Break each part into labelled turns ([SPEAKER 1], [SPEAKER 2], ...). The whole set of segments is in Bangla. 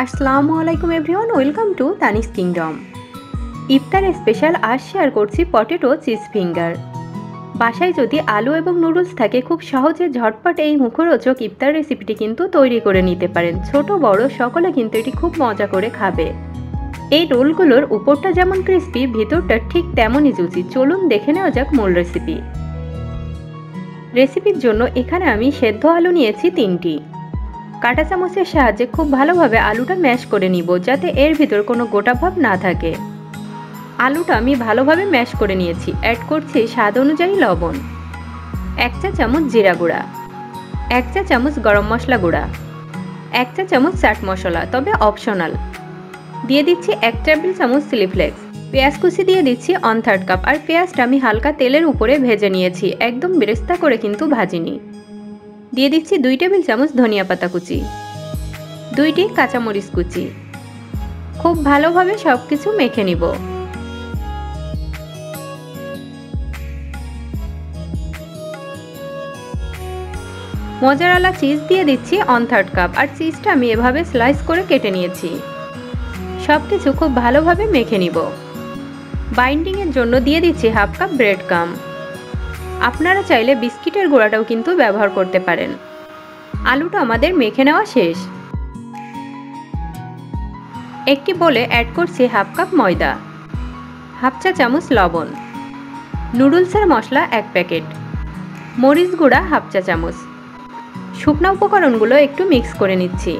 [SPEAKER 1] আসসালামু আলাইকুম everyone, welcome to Tanis kingdom. ইফতারে স্পেশাল আজ শেয়ার করছি পটেটো চিজ ফিঙ্গার। বাসায় যদি আলু এবং নুডলস থাকে, খুব সহজে ঝটপট এই মুখরোচক ইফতার রেসিপিটি কিন্তু তৈরি করে নিতে পারেন। ছোট বড় সকলে কিন্তু এটি খুব মজা করে খাবে। এই রোলগুলোর উপরটা যেমন ক্রিস্পি, ভিতরটা ঠিক তেমনই জুচি। চলুন দেখে নেওয়া যাক মূল রেসিপির জন্য এখানে আমি সেদ্ধ আলু নিয়েছি 3টি। কাঁটা চামচের সাহায্যে খুব ভালোভাবে আলুটা ম্যাশ করে নিব, যাতে এর ভিতর কোনো গোটা ভাব না থাকে। আলুটা আমি ভালোভাবে ম্যাশ করে নিয়েছি। অ্যাড করছি স্বাদ অনুযায়ী লবণ, 1 চা চামচ জিরা গুঁড়া, 1 চা চামচ গরম মশলা গুঁড়া, 1 চা চামচ চাট মশলা, তবে অপশনাল। দিয়ে দিচ্ছি 1 টেবিল চামচ চিলি ফ্লেক্স। পেঁয়াজ কুচি দিয়ে দিচ্ছি 1/3 কাপ। আর পেঁয়াজটা আমি হালকা তেলের উপরে ভেজে নিয়েছি, একদম বেরেস্তা করে কিন্তু ভাজিনি। দিয়ে দিচ্ছি 2 টেবিল চামচ ধনিয়া পাতা কুচি, 2টি কাঁচামরিচ কুচি। খুব ভালোভাবে সবকিছু মেখে নিব। মোজারেলা চিজ দিয়ে দিচ্ছি 1/3 কাপ। আর চিজটা আমি এভাবে স্লাইস করে কেটে নিয়েছি। সবকিছু খুব ভালোভাবে মেখে নিব। বাইন্ডিংয়ের জন্য দিয়ে দিচ্ছি 1/2 কাপ ব্রেড ক্রাম্ব। আপনারা চাইলে বিস্কিটের গুঁড়াটাও কিন্তু ব্যবহার করতে পারেন। আলুটা আমাদের মেখে নেওয়া শেষ। একটি বোলে অ্যাড করছি 1/2 কাপ ময়দা, 1/2 চা চামচ লবণ, নুডলসের মশলা 1 প্যাকেট, মরিচ গুঁড়া 1/2 চা চামচ। শুকনো উপকরণগুলো একটু মিক্স করে নিচ্ছি।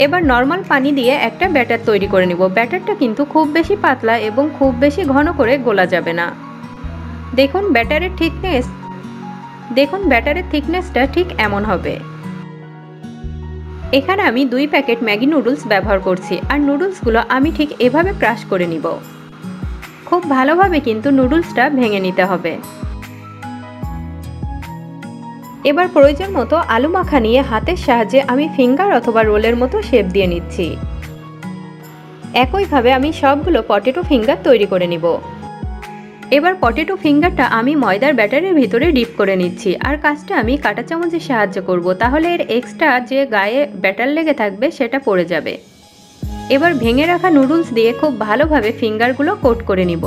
[SPEAKER 1] এবার নর্মাল পানি দিয়ে একটা ব্যাটার তৈরি করে নিব। ব্যাটারটা কিন্তু খুব বেশি পাতলা এবং খুব বেশি ঘন করে গোলা যাবে না। দেখুন ব্যাটারের থিকনেসটা ঠিক এমন হবে। এখানে আমি 2 প্যাকেট ম্যাগি নুডলস ব্যবহার করছি। আর নুডলসগুলো আমি ঠিক এভাবে ক্রাশ করে নিব। খুব ভালোভাবে কিন্তু নুডলসটা ভেঙে নিতে হবে। এবার প্রয়োজন মতো আলু মাখা নিয়ে হাতের সাহায্যে আমি ফিঙ্গার অথবা রোলের মতো শেপ দিয়ে নিচ্ছি। একইভাবে আমি সবগুলো পটেটো ফিঙ্গার তৈরি করে নিব। এবার পটেটো ফিঙ্গারটা আমি ময়দার ব্যাটারের ভিতরে ডিপ করে নিচ্ছি। আর কাজটা আমি কাঁটা চামচের সাহায্যে করব, তাহলে এর এক্সট্রা যে গায়ে ব্যাটার লেগে থাকবে সেটা পড়ে যাবে। এবার ভেঙে রাখা নুডলস দিয়ে খুব ভালোভাবে ফিঙ্গারগুলো কোট করে নিব।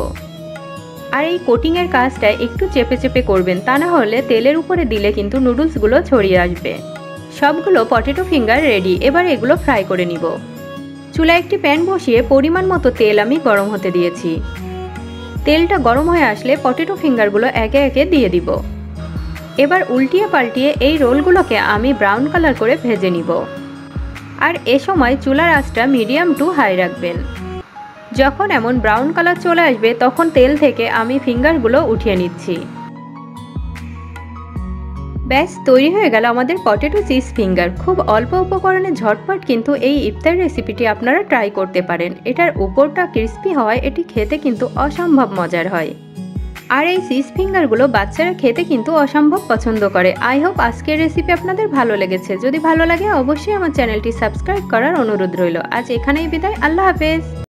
[SPEAKER 1] আর এই কোটিংয়ের কাজটা একটু চেপে চেপে করবেন, তা না হলে তেলের উপরে দিলে কিন্তু নুডলসগুলো ছড়িয়ে আসবে। সবগুলো পটেটো ফিঙ্গার রেডি। এবার এগুলো ফ্রাই করে নিব। চুলায় একটি প্যান বসিয়ে পরিমাণ মতো তেল আমি গরম হতে দিয়েছি। তেলটা গরম হয়ে আসলে পটেটো ফিঙ্গারগুলো একে একে দিয়ে দিব। এবার উল্টিয়ে পাল্টিয়ে এই রোলগুলোকে আমি ব্রাউন কালার করে ভেজে নিব। আর এ সময় চুলার আঁচটা মিডিয়াম টু হাই রাখবেন। যখন এমন ব্রাউন কালার চলে আসবে, তখন তেল থেকে আমি ফিঙ্গারগুলো উঠিয়ে নিচ্ছি। ব্যাস তৈরি হয়ে গেল আমাদের পটেটো চিজ ফিঙ্গার। খুব অল্প উপকরণে ঝটপট কিন্তু এই ইফতার রেসিপিটি আপনারা ট্রাই করতে পারেন। এটার উপরটা ক্রিস্পি হওয়ায় এটি খেতে কিন্তু অসম্ভব মজার হয়। আর এই চিজ ফিঙ্গারগুলো বাচ্চারা খেতে কিন্তু অসম্ভব পছন্দ করে। আই হোপ আজকের রেসিপি আপনাদের ভালো লেগেছে। যদি ভালো লাগে অবশ্যই আমার চ্যানেলটি সাবস্ক্রাইব করার অনুরোধ রইল। আজ এখানেই বিদায়। আল্লাহ হাফেজ।